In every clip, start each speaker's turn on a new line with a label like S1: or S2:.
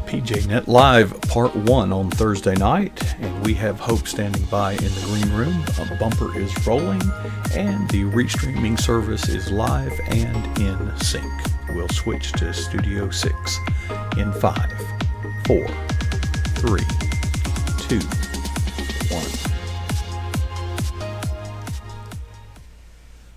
S1: PJNet Live Part 1 on Thursday night, and we have Hope standing by in the green room. A bumper is rolling, and the restreaming service is live and in sync. We'll switch to Studio 6 in 5, 4, 3, 2, 1.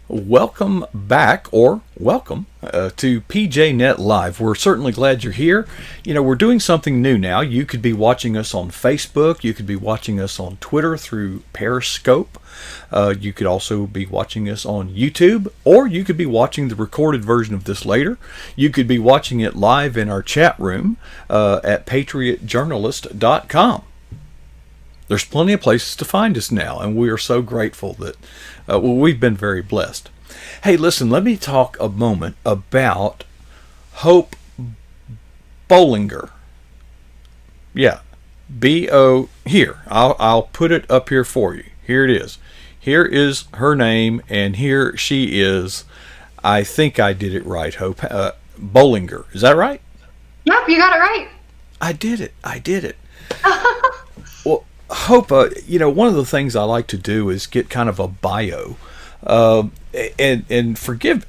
S1: Welcome back, or welcome to PJNet Live. We're certainly glad you're here. You know, we're doing something new now. You could be watching us on Facebook. You could be watching us on Twitter through Periscope. You could also be watching us on YouTube, or you could be watching the recorded version of this later. You could be watching it live in our chat room at patriotjournalist.com. There's plenty of places to find us now, and we are so grateful that we've been very blessed. Hey, listen, let me talk a moment about Hope Bolinger. Yeah, B-O, here, I'll put it up here for you. Here it is. Here is her name, and here she is. I think I did it right, Hope. Bolinger, is that right?
S2: Yep, you got it right.
S1: I did it. Well, Hope, one of the things I like to do is get kind of a bio. And forgive,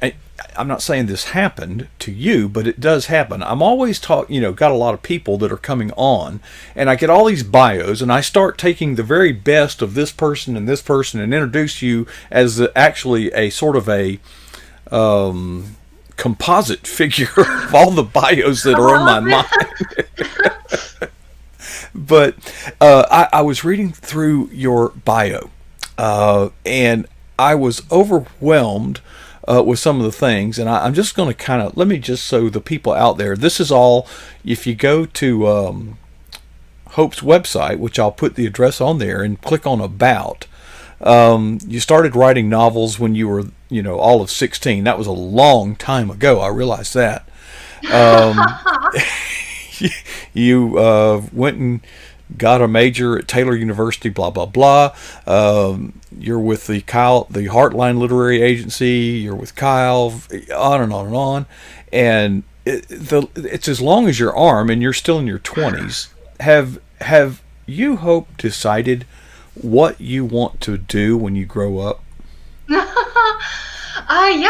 S1: I'm not saying this happened to you, but it does happen. I'm always got a lot of people that are coming on, and I get all these bios, and I start taking the very best of this person and introduce you as actually a sort of a composite figure of all the bios that are on my mind. But I was reading through your bio, and I was overwhelmed with some of the things, and I'm just going to let me just so the people out there, this is all, if you go to Hope's website, which I'll put the address on there, and click on About. You started writing novels when you were, all of 16. That was a long time ago. I realize that. You went and got a major at Taylor University, blah, blah, blah. You're with the Heartline Literary Agency. You're with Kyle, on and on and on. And it's as long as your arm, and you're still in your 20s. Have you, Hope, decided what you want to do when you grow up?
S2: Yeah,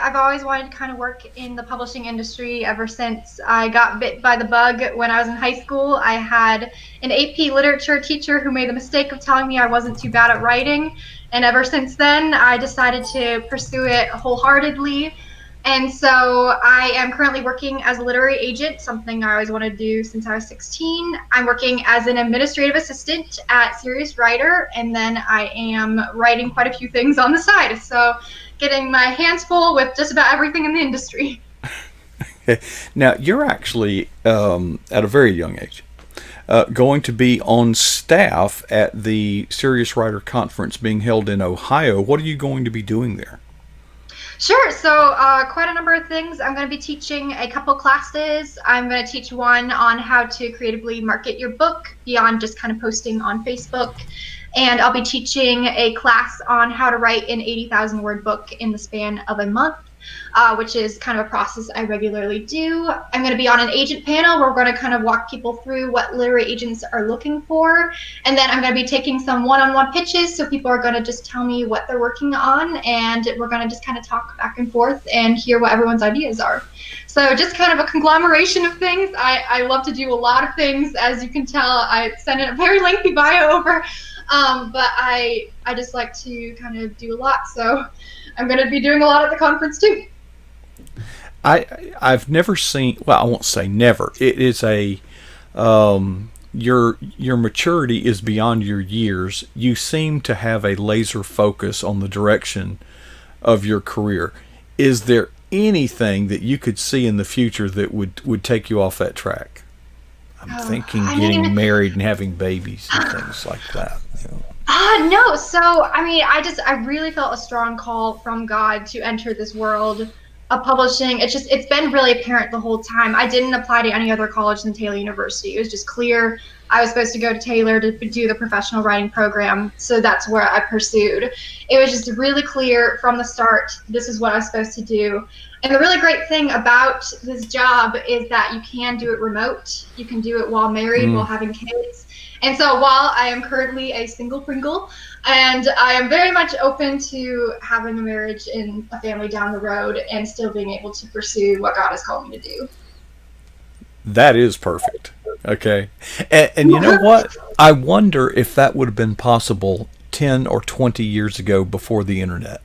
S2: I've always wanted to kind of work in the publishing industry ever since I got bit by the bug when I was in high school. I had an AP literature teacher who made the mistake of telling me I wasn't too bad at writing, and ever since then I decided to pursue it wholeheartedly. And so I am currently working as a literary agent, something I always wanted to do since I was 16. I'm working as an administrative assistant at Serious Writer, and then I am writing quite a few things on the side. So getting my hands full with just about everything in the industry.
S1: Now, you're actually, at a very young age, going to be on staff at the Serious Writer Conference being held in Ohio. What are you going to be doing there?
S2: Sure. So quite a number of things. I'm going to be teaching a couple classes. I'm going to teach one on how to creatively market your book beyond just kind of posting on Facebook. And I'll be teaching a class on how to write an 80,000 word book in the span of a month, which is kind of a process I regularly do. I'm going to be on an agent panel where we're going to kind of walk people through what literary agents are looking for. And then I'm going to be taking some one-on-one pitches, so people are going to just tell me what they're working on, and we're going to just kind of talk back and forth and hear what everyone's ideas are. So just kind of a conglomeration of things. I love to do a lot of things. As you can tell, I sent a very lengthy bio over, but I just like to kind of do a lot. So I'm going to be doing a lot at the conference too.
S1: I've never seen, well, I won't say never. It is your maturity is beyond your years. You seem to have a laser focus on the direction of your career. Is there anything that you could see in the future that would take you off that track? I'm thinking getting married and having babies and things like that.
S2: No. So, I really felt a strong call from God to enter this world of publishing. It's been really apparent the whole time. I didn't apply to any other college than Taylor University. It was just clear I was supposed to go to Taylor to do the professional writing program. So that's where I pursued. It was just really clear from the start, this is what I was supposed to do. And the really great thing about this job is that you can do it remote. You can do it while married, while having kids. And so while I am currently a single Pringle, and I am very much open to having a marriage and a family down the road and still being able to pursue what God has called me to do.
S1: That is perfect. Okay. And you know what? I wonder if that would have been possible 10 or 20 years ago before the internet.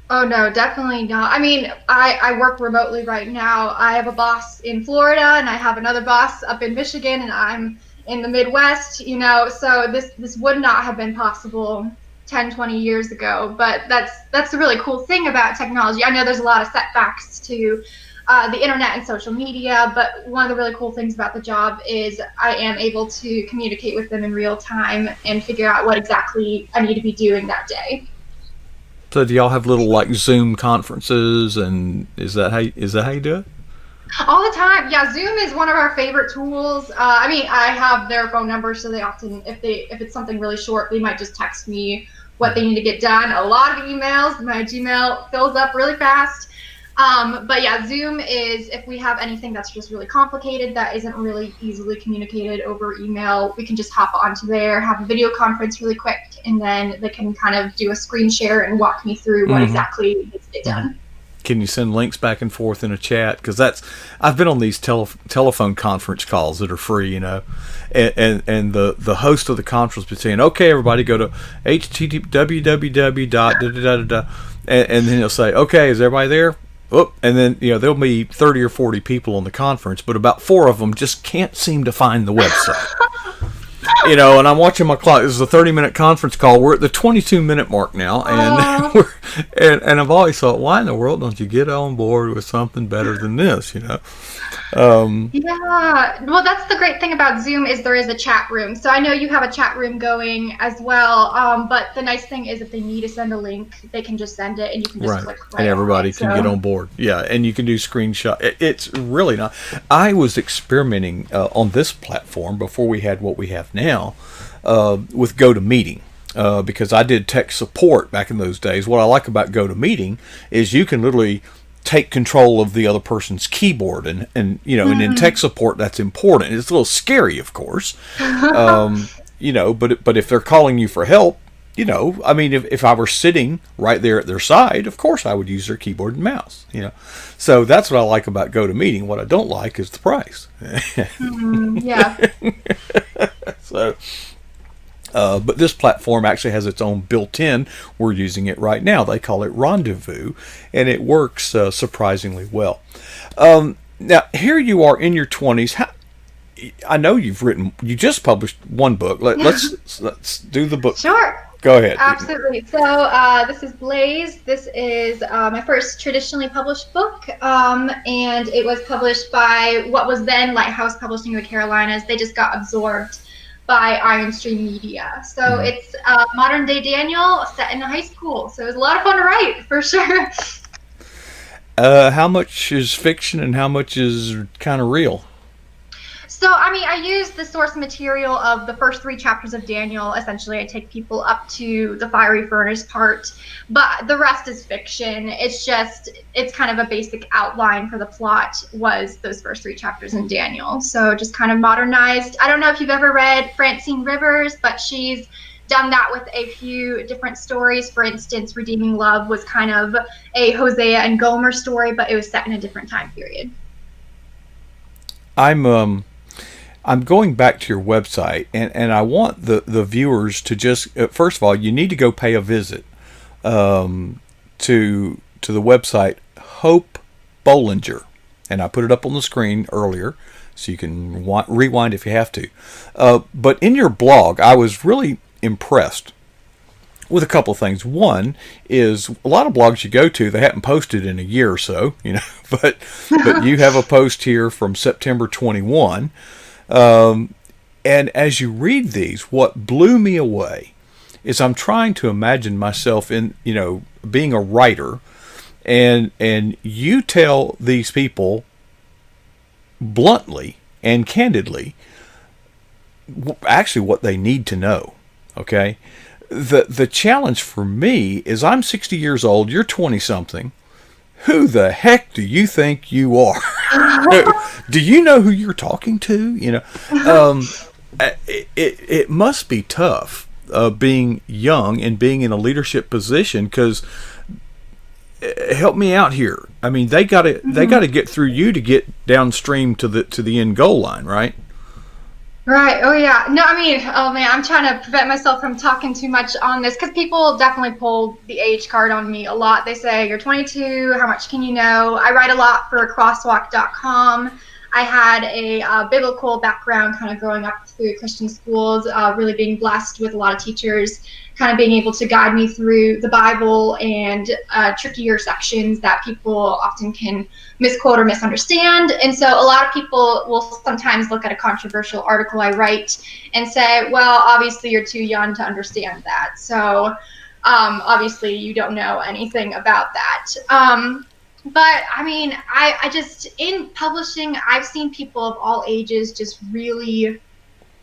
S2: Oh, no, definitely not. I mean, I work remotely right now. I have a boss in Florida and I have another boss up in Michigan, and I'm in the Midwest, so this would not have been possible 10, 20 years ago. But that's the really cool thing about technology. I know there's a lot of setbacks to the internet and social media, but one of the really cool things about the job is I am able to communicate with them in real time and figure out what exactly I need to be doing that day.
S1: So do y'all have little like Zoom conferences, and is that how you do it?
S2: All the time. Yeah, Zoom is one of our favorite tools. I mean, I have their phone number, so they often, if it's something really short, they might just text me what they need to get done. A lot of emails. My Gmail fills up really fast. But yeah, Zoom is, if we have anything that's just really complicated that isn't really easily communicated over email, we can just hop onto there, have a video conference really quick, and then they can kind of do a screen share and walk me through what exactly needs to get done.
S1: Can you send links back and forth in a chat? Because I've been on these telephone conference calls that are free, and the host of the conference be saying, okay, everybody go to http and then he'll say, okay, is everybody there? Oh, and then there'll be 30 or 40 people on the conference, but about 4 of them just can't seem to find the website. And I'm watching my clock. This is a 30-minute conference call. We're at the 22-minute mark now, and and I've always thought, why in the world don't you get on board with something better than this?
S2: Yeah, well, that's the great thing about Zoom is there is a chat room. So I know you have a chat room going as well. But the nice thing is if they need to send a link, they can just send it, and you can just click right
S1: and everybody can get on board. Yeah, and you can do screenshot. It's really not. I was experimenting on this platform before we had what we have now with GoToMeeting. Because I did tech support back in those days. What I like about GoToMeeting is you can literally take control of the other person's keyboard, and and in tech support that's important. It's a little scary, of course, but if they're calling you for help, I mean, if I were sitting right there at their side, of course I would use their keyboard and mouse. So that's what I like about GoToMeeting. What I don't like is the price.
S2: Yeah.
S1: So. But this platform actually has its own built-in. We're using it right now. They call it Rendezvous, and it works surprisingly well. Now, here you are in your 20s. I know you just published one book. Let's do the book.
S2: Sure.
S1: Go ahead.
S2: Absolutely. So this is Blaze. This is my first traditionally published book, and it was published by what was then Lighthouse Publishing in the Carolinas. They just got absorbed by Iron Stream Media. So it's modern day Daniel set in a high school. So it was a lot of fun to write, for sure.
S1: How much is fiction and how much is kind of real?
S2: So, I mean, I use the source material of the first 3 chapters of Daniel. Essentially, I take people up to the fiery furnace part, but the rest is fiction. It's kind of a basic outline for the plot was those first 3 chapters in Daniel. So just kind of modernized. I don't know if you've ever read Francine Rivers, but she's done that with a few different stories. For instance, Redeeming Love was kind of a Hosea and Gomer story, but it was set in a different time period.
S1: I'm going back to your website, and I want the viewers to just first of all, you need to go pay a visit to the website Hope Bolinger, and I put it up on the screen earlier, so you can rewind if you have to. But in your blog, I was really impressed with a couple of things. One is a lot of blogs you go to, they haven't posted in a year or so, but you have a post here from September 21. And as you read these, what blew me away is I'm trying to imagine myself in, being a writer, and you tell these people bluntly and candidly actually what they need to know. Okay. The challenge for me is I'm 60 years old, you're 20 something. who the heck do you think you are? Do you know who you're talking to? It must be tough being young and being in a leadership position, because help me out here. I mean, they got to get through you to get downstream to the end goal line, right?
S2: Right. Oh, yeah. No, I mean, oh man, I'm trying to prevent myself from talking too much on this because people definitely pull the age card on me a lot. They say, you're 22, how much can you know? I write a lot for crosswalk.com. I had a biblical background kind of growing up through Christian schools, really being blessed with a lot of teachers kind of being able to guide me through the Bible and trickier sections that people often can misquote or misunderstand. And so a lot of people will sometimes look at a controversial article I write and say, well, obviously you're too young to understand that. So obviously you don't know anything about that. But I mean, I just, in publishing, I've seen people of all ages just really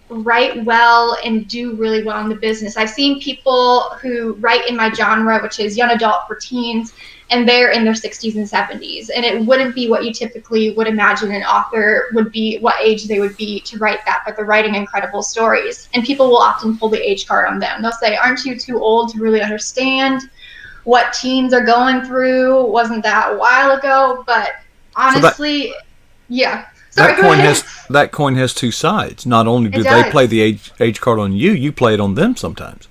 S2: write well and do really well in the business. I've seen people who write in my genre, which is young adult for teens, and they're in their 60s and 70s. And it wouldn't be what you typically would imagine an author would be, what age they would be to write that, but they're writing incredible stories. And people will often pull the age card on them. They'll say, aren't you too old to really understand what teens are going through? Wasn't that a while ago? But honestly, yeah. Sorry,
S1: That coin has two sides. Not only do they
S2: does.
S1: play the age card on you, you play it on them sometimes.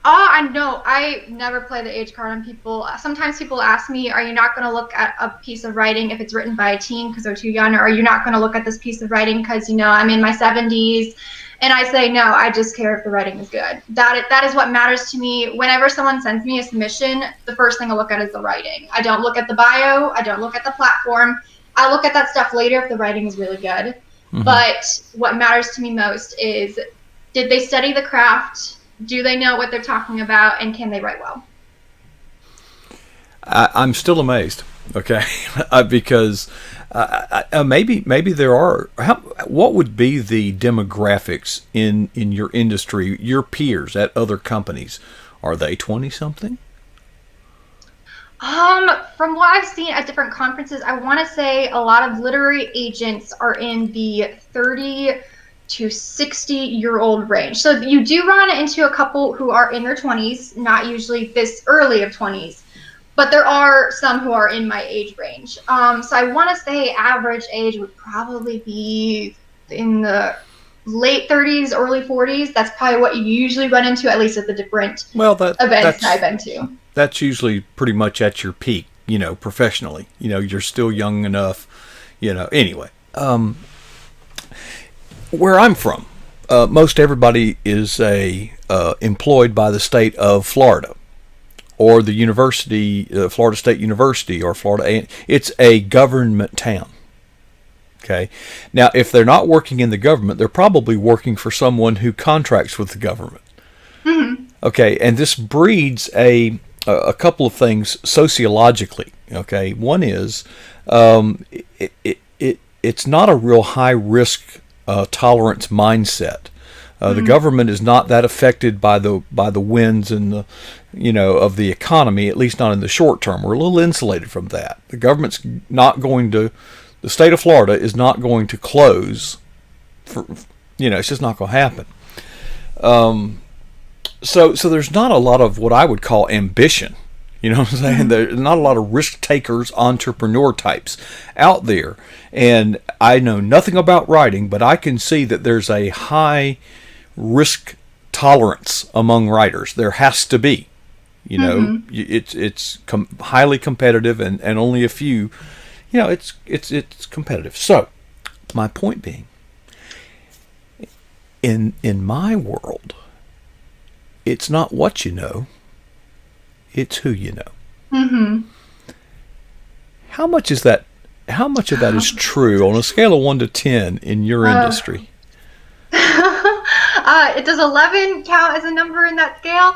S2: Oh, I know. I never play the age card on people. Sometimes people ask me, are you not going to look at a piece of writing if it's written by a teen because they're too young? Or are you not going to look at this piece of writing because, I'm in my 70s? And I say, no, I just care if the writing is good. That is what matters to me. Whenever someone sends me a submission, the first thing I look at is the writing. I don't look at the bio. I don't look at the platform. I look at that stuff later if the writing is really good. Mm-hmm. But what matters to me most is, did they study the craft? Do they know what they're talking about? And can they write well?
S1: I'm still amazed, okay, because maybe there are. What would be the demographics in your industry, your peers at other companies? Are they 20-something?
S2: From what I've seen at different conferences, I want to say a lot of literary agents are in the 30 to 60-year-old range. So you do run into a couple who are in their 20s, not usually this early of 20s, but there are some who are in my age range. So I want to say average age would probably be in the late 30s, early 40s. That's probably what you usually run into, at least at the different events I've been to.
S1: That's usually pretty much at your peak, professionally. You're still young enough, Anyway, where I'm from, most everybody is employed by the state of Florida or the university, Florida State University or Florida A&M. It's a government town. Okay. Now, if they're not working in the government, they're probably working for someone who contracts with the government. Mm-hmm. Okay, and this breeds a couple of things sociologically. Okay, one is it's not a real high risk tolerance mindset. The government is not that affected by the winds and the of the economy, at least not in the short term. We're a little insulated from that. The government's not going to. The state of Florida is not going to close. It's just not going to happen. So there's not a lot of what I would call ambition. You know what I'm saying? There's not a lot of risk takers, entrepreneur types out there. And I know nothing about writing, but I can see that there's a high risk tolerance among writers. There has to be. It's highly competitive, and only a few. It's competitive. So my point being, in my world, it's not what you know, it's who you know. Mm-hmm. How much of that is true on a scale of 1 to 10 in your industry?
S2: Does 11 count as a number in that scale?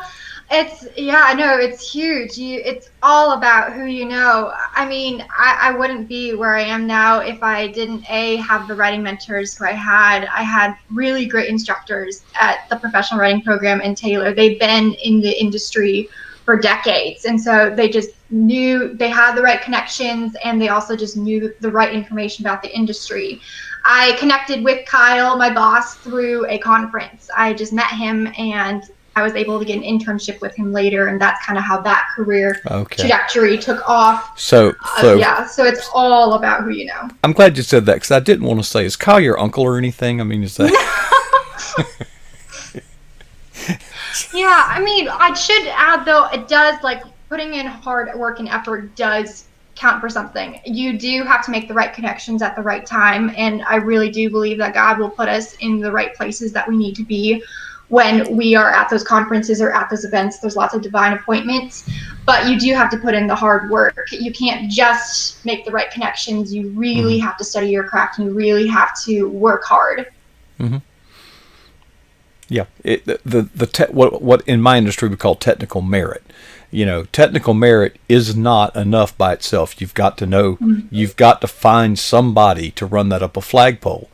S2: It's huge. It's all about who you know. I mean, I wouldn't be where I am now if I didn't have the writing mentors who I had. I had really great instructors at the professional writing program in Taylor. They've been in the industry for decades. And so they just knew they had the right connections, and they also just knew the right information about the industry. I connected with Kyle, my boss, through a conference. I just met him, and I was able to get an internship with him later, and that's kind of how that career trajectory took off.
S1: So
S2: it's all about who you know.
S1: I'm glad you said that, because I didn't want to say, is Kyle your uncle or anything? I mean, is that...
S2: Yeah, I mean, I should add, though, it does, like, putting in hard work and effort does count for something. You do have to make the right connections at the right time, and I really do believe that God will put us in the right places that we need to be when we are at those conferences or at those events. There's lots of divine appointments, but you do have to put in the hard work. You can't just make the right connections. You really have to study your craft, and you really have to work hard.
S1: Mm-hmm. Yeah, what in my industry we call technical merit. You know, technical merit is not enough by itself. You've got to know, you've got to find somebody to run that up a flagpole.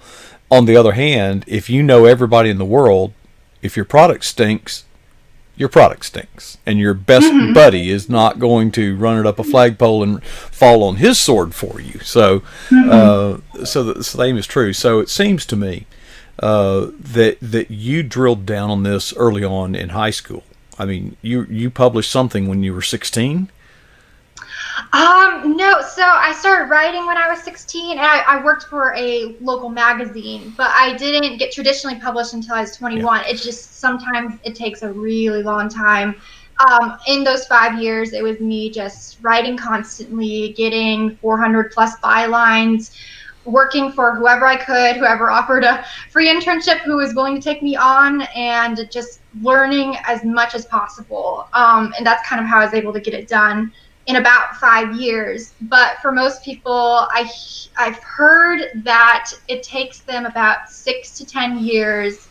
S1: On the other hand, if you know everybody in the world, if your product stinks, your product stinks. And your best buddy is not going to run it up a flagpole and fall on his sword for you. So, so the same is true. So it seems to me that you drilled down on this early on in high school. I mean, you published something when you were 16?
S2: No, so I started writing when I was 16, and I worked for a local magazine, but I didn't get traditionally published until I was 21. Yeah. It's just sometimes it takes a really long time. In those 5 years, it was me just writing constantly, getting 400 plus bylines, working for whoever I could, whoever offered a free internship, who was willing to take me on, and just learning as much as possible. And that's kind of how I was able to get it done in about 5 years. But for most people, I've heard that it takes them about 6 to 10 years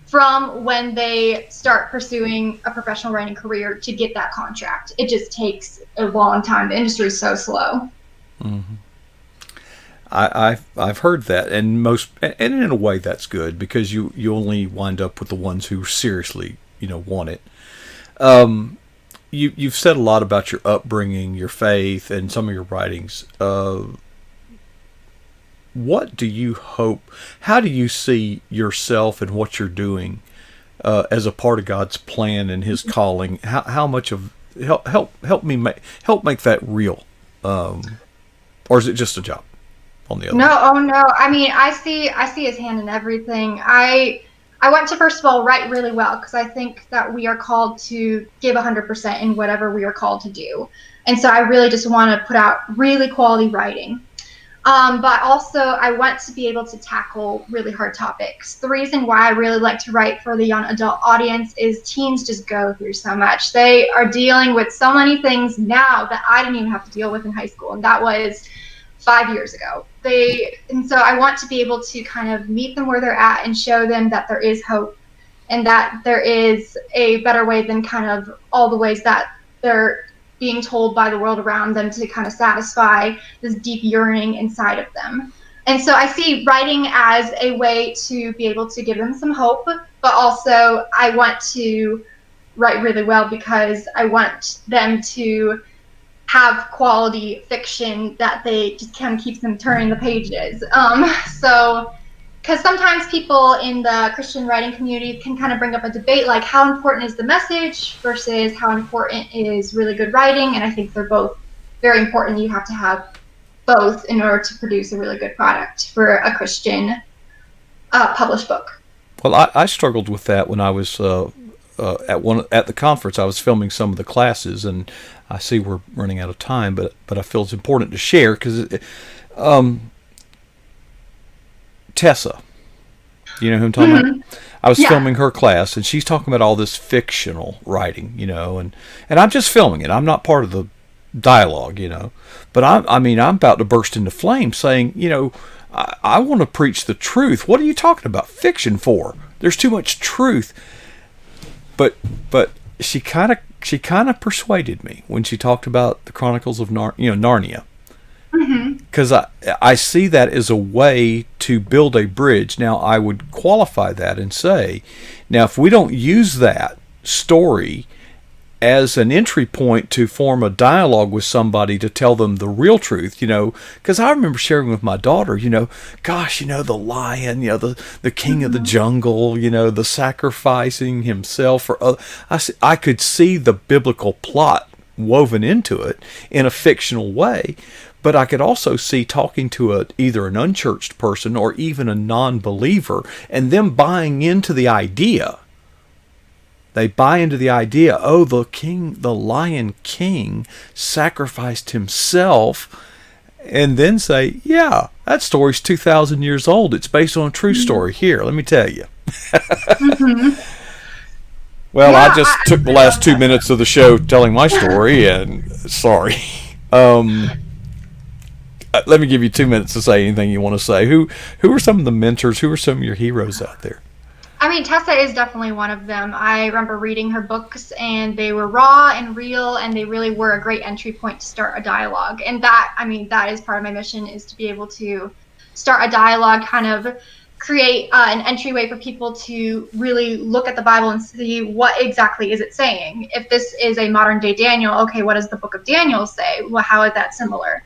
S2: from when they start pursuing a professional writing career to get that contract. It just takes a long time. The industry is so slow.
S1: Mm-hmm. I've heard that, and in a way that's good, because you only wind up with the ones who seriously want it. You've said a lot about your upbringing, your faith, and some of your writings. What do you hope? How do you see yourself and what you're doing as a part of God's plan and His calling? How much of help make that real, or is it just a job? On the other
S2: No. I mean, I see His hand in everything. I want to, first of all, write really well, because I think that we are called to give 100% in whatever we are called to do. And so I really just want to put out really quality writing. But also I want to be able to tackle really hard topics. The reason why I really like to write for the young adult audience is teens just go through so much. They are dealing with so many things now that I didn't even have to deal with in high school. And that was 5 years ago. And so I want to be able to kind of meet them where they're at and show them that there is hope, and that there is a better way than kind of all the ways that they're being told by the world around them to kind of satisfy this deep yearning inside of them. And so I see writing as a way to be able to give them some hope, but also I want to write really well because I want them to have quality fiction that they just kind of keeps them turning the pages. Because sometimes people in the Christian writing community can kind of bring up a debate like, how important is the message versus how important is really good writing? And I think they're both very important. You have to have both in order to produce a really good product for a Christian published book.
S1: Well, I struggled with that when I was at the conference. I was filming some of the classes, and I see we're running out of time, but I feel it's important to share, because Tessa, you know who I'm talking about? I was filming her class, and she's talking about all this fictional writing, and I'm just filming it. I'm not part of the dialogue, but I'm about to burst into flames saying, I want to preach the truth. What are you talking about fiction for? There's too much truth. But she kind of persuaded me when she talked about the Chronicles of Narnia. Because I see that as a way to build a bridge. Now, I would qualify that and say, now, if we don't use that story as an entry point to form a dialogue with somebody to tell them the real truth, because I remember sharing with my daughter, gosh, the lion, the king of the jungle, the sacrificing himself for other. I could see the biblical plot woven into it in a fictional way, but I could also see talking to either an unchurched person or even a non-believer and them buying into the idea. They buy into the idea, oh, the Lion King sacrificed himself, and then say, yeah, that story's 2,000 years old. It's based on a true story. Here, let me tell you. Well, I just took the last 2 minutes of the show telling my story, and sorry. Let me give you 2 minutes to say anything you want to say. Who are some of the mentors? Who are some of your heroes out there?
S2: I mean, Tessa is definitely one of them. I remember reading her books, and they were raw and real, and they really were a great entry point to start a dialogue. And that is part of my mission, is to be able to start a dialogue, kind of create an entryway for people to really look at the Bible and see what exactly is it saying. If this is a modern day Daniel, okay, what does the book of Daniel say? Well, how is that similar?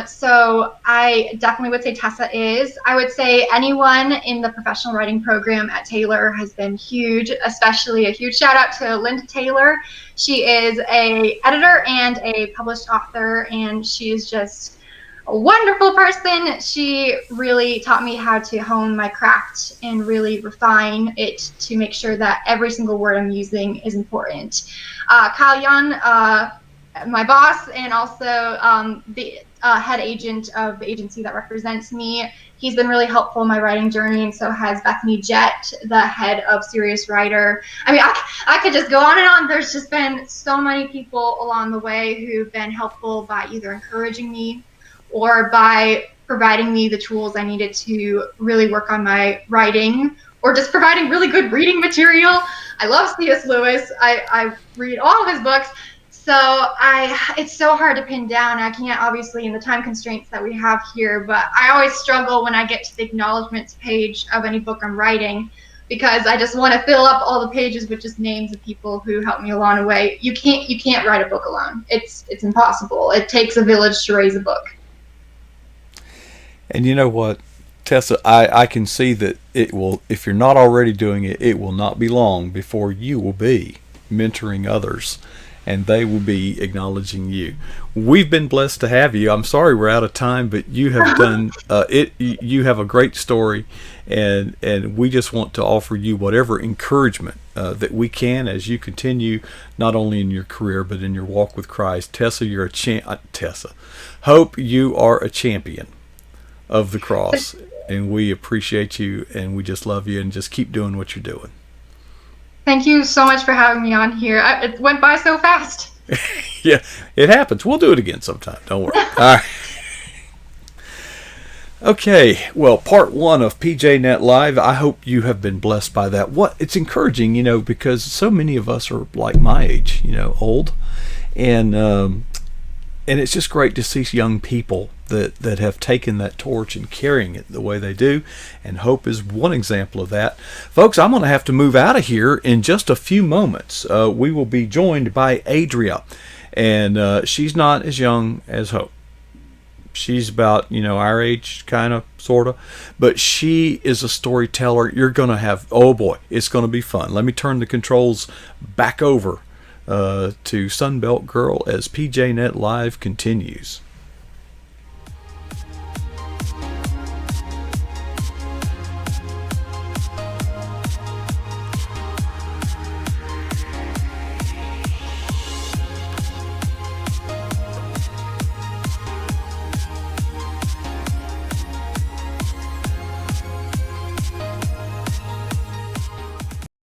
S2: So I definitely would say Tessa is. I would say anyone in the professional writing program at Taylor has been huge, especially a huge shout out to Linda Taylor. She is a editor and a published author, and she is just a wonderful person. She really taught me how to hone my craft and really refine it to make sure that every single word I'm using is important. Kyle Yan, my boss, and also the head agent of the agency that represents me. He's been really helpful in my writing journey, and so has Bethany Jett, the head of Serious Writer. I mean, I could just go on and on. There's just been so many people along the way who've been helpful by either encouraging me or by providing me the tools I needed to really work on my writing, or just providing really good reading material. I love C.S. Lewis. I read all of his books. So it's so hard to pin down. I can't, obviously, in the time constraints that we have here, but I always struggle when I get to the acknowledgments page of any book I'm writing, because I just want to fill up all the pages with just names of people who helped me along the way. You can't write a book alone. It's impossible. It takes a village to raise a book.
S1: And you know what, Tessa, I can see that it will, if you're not already doing it, it will not be long before you will be mentoring others, and they will be acknowledging you. We've been blessed to have you. I'm sorry we're out of time, but you have done it. You have a great story, and we just want to offer you whatever encouragement that we can as you continue, not only in your career but in your walk with Christ. Tessa, you're Tessa. Hope you are a champion of the cross, and we appreciate you, and we just love you, and just keep doing what you're doing.
S2: Thank you so much for having me on here. It went by so fast.
S1: Yeah, it happens. We'll do it again sometime. Don't worry. All right. Okay, well, part 1 of PJNet Live. I hope you have been blessed by that. It's encouraging, because so many of us are like my age, old, and it's just great to see young people that have taken that torch and carrying it the way they do, and Hope is one example of that. Folks, I'm going to have to move out of here in just a few moments. We will be joined by Adria, and she's not as young as Hope. She's about, our age, kind of, sort of, but she is a storyteller. You're going to have, oh boy, it's going to be fun. Let me turn the controls back over to Sunbelt Girl as PJNet Live continues.